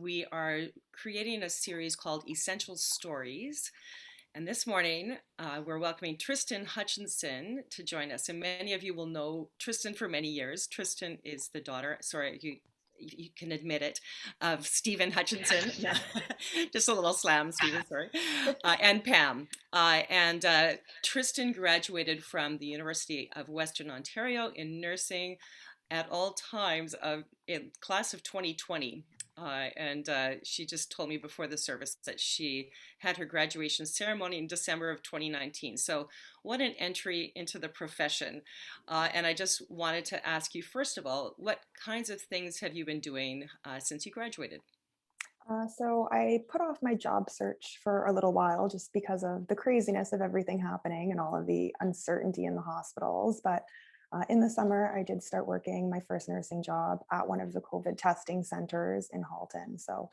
we are creating a series called Essential Stories. And this morning, we're welcoming Tristan Huchinson to join us. And many of you will know Tristan for many years. Tristan is the daughter, sorry, you can admit it, of Stephen Hutchinson. Just a little slam, Stephen, sorry. And Pam. Tristan graduated from the University of Western Ontario in nursing at all times in class of 2020. She just told me before the service that she had her graduation ceremony in December of 2019. So what an entry into the profession. And I just wanted to ask you, first of all, what kinds of things have you been doing since you graduated? So I put off my job search for a little while just because of the craziness of everything happening and all of the uncertainty in the hospitals. But in the summer, I did start working my first nursing job at one of the COVID testing centers in Halton. So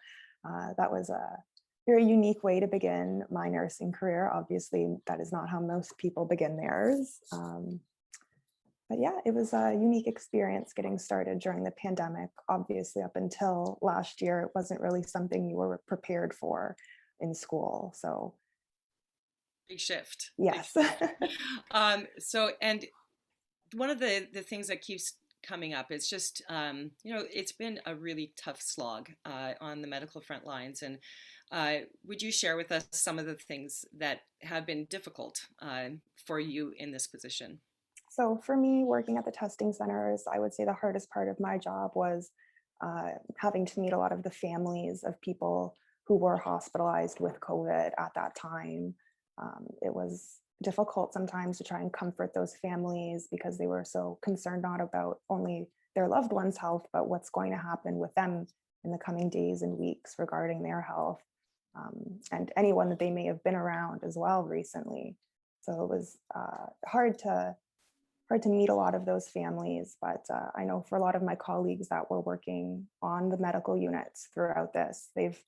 that was a very unique way to begin my nursing career. Obviously, that is not how most people begin theirs. But yeah, it was a unique experience getting started during the pandemic. Obviously, up until last year, it wasn't really something you were prepared for in school. So Big shift. Big yes. shift. And one of the things that keeps coming up is just, it's been a really tough slog on the medical front lines. And would you share with us some of the things that have been difficult for you in this position? So for me, working at the testing centers, I would say the hardest part of my job was having to meet a lot of the families of people who were hospitalized with COVID at that time. It was difficult sometimes to try and comfort those families because they were so concerned not about only their loved one's health, but what's going to happen with them in the coming days and weeks regarding their health, and anyone that they may have been around as well recently. So it was hard to meet a lot of those families, but I know for a lot of my colleagues that were working on the medical units throughout this, they've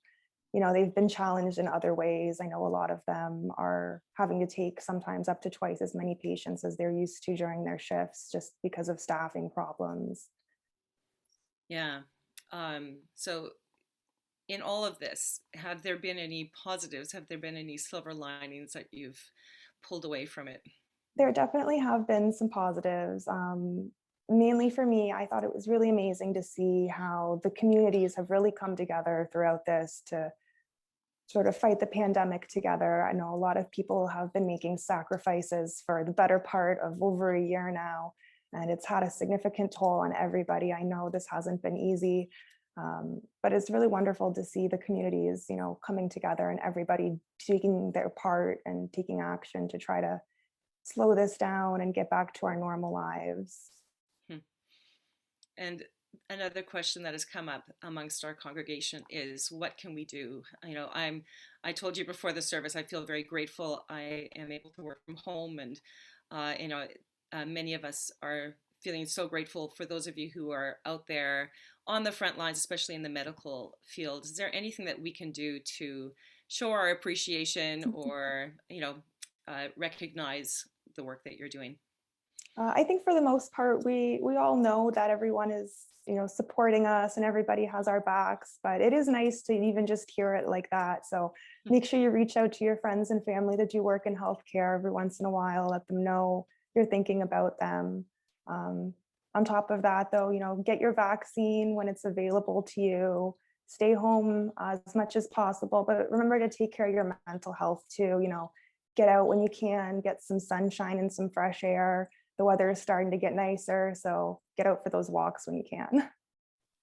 been challenged in other ways. I know a lot of them are having to take sometimes up to twice as many patients as they're used to during their shifts just because of staffing problems. Yeah. So in all of this, have there been any positives? Have there been any silver linings that you've pulled away from it? There definitely have been some positives. Mainly for me, I thought it was really amazing to see how the communities have really come together throughout this to sort of fight the pandemic together. I know a lot of people have been making sacrifices for the better part of over a year now, and it's had a significant toll on everybody. I know this hasn't been easy, but it's really wonderful to see the communities, coming together and everybody taking their part and taking action to try to slow this down and get back to our normal lives. Hmm. And another question that has come up amongst our congregation is, what can we do? I told you before the service, I feel very grateful I am able to work from home, and many of us are feeling so grateful for those of you who are out there on the front lines, especially in the medical field. Is there anything that we can do to show our appreciation or, recognize the work that you're doing? I think for the most part, we all know that everyone is, supporting us and everybody has our backs, but it is nice to even just hear it like that. So make sure you reach out to your friends and family that do work in healthcare every once in a while. Let them know you're thinking about them. On top of that, though, get your vaccine when it's available to you. Stay home as much as possible, but remember to take care of your mental health too. Get out when you can, get some sunshine and some fresh air. The weather is starting to get nicer, so get out for those walks when you can.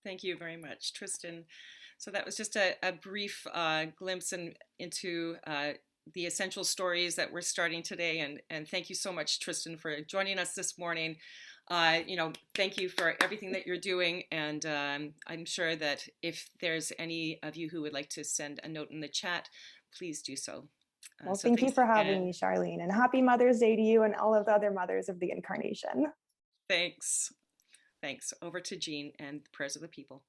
Thank you very much, Tristan. So that was just a brief glimpse into the essential stories that we're starting today. And thank you so much, Tristan, for joining us this morning. Thank you for everything that you're doing. And I'm sure that if there's any of you who would like to send a note in the chat, please do so. Well, So thank you thanks for having again. me, Charlene, and happy Mother's Day to you and all of the other mothers of the Incarnation. Thanks. Thanks. Over to Jean and the prayers of the people.